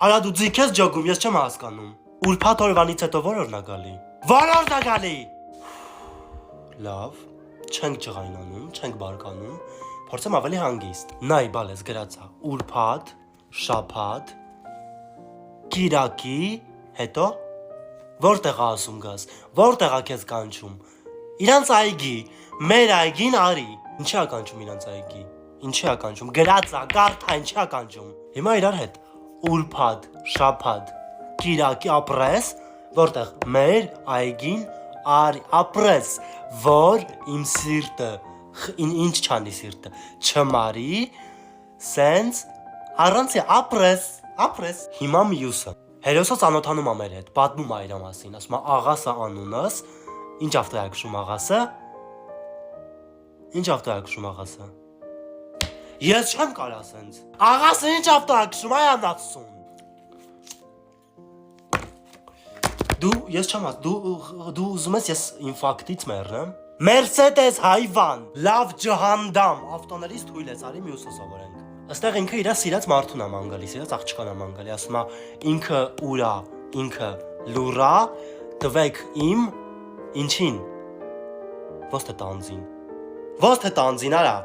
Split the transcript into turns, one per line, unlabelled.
Արա դու ձիգ ես ջոգում, ես չեմ հասկանում։ Ուրբաթ օրվանից հետո ո՞ր օրն է գալի։ Ո՞ր օրն է գալի։ Լավ, չենք ջղայնանում, չենք բարկանում, փորձեմ ավելի հանգիստ։ Նայ, բալես գրածա։ Ուրբաթ, շաբաթ, կիրակի, հետո որտեղ է ասում գաս, որտեղ է քեզ կանչում։ Իրանց այգի, մեր այգին արի։ Ինչի է կանչում իրանց այգի։ Ինչի է կանչում։ Գրածա, կարդա, ինչի է կանչում։ Հիմա իրար հետ։ Ուրբաթ, շաբաթ, կիրակի ապրես, որտեղ մեր այգին արի ապրես, որ իմ սիրտը, ինչ չանի սիրտը, չմարի, սենց առանց ապրես։ Հիմա մյուսը։ Հերոսը ծանոթանում է մեր հետ, պատմում է իր մասին, ասում է աղասը անունս, ինչ ավտո է քշում աղասը։ Ինչ ավտո է քշում աղասը։ Ես չեմ կարա սենց։ Աղասը ինչ ավտո է քշում, այ անացուն։ Ես չեմ ասում, դու ուզում ես ես ինֆակտից մեռնեմ։ Մերսեդես հայվան, լավ ջհանդամ, ավտոներից թույլ ես, արի մյուսը սովորենք։ Այստեղ ինքը իր սիրած մարդուն է ման գալի, սիրած աղջկան է ման գալի, ասում է ինքը ուրա, ինքը լուրա, տվեք իմ ինչին։ Ոսթե տանձին, արա։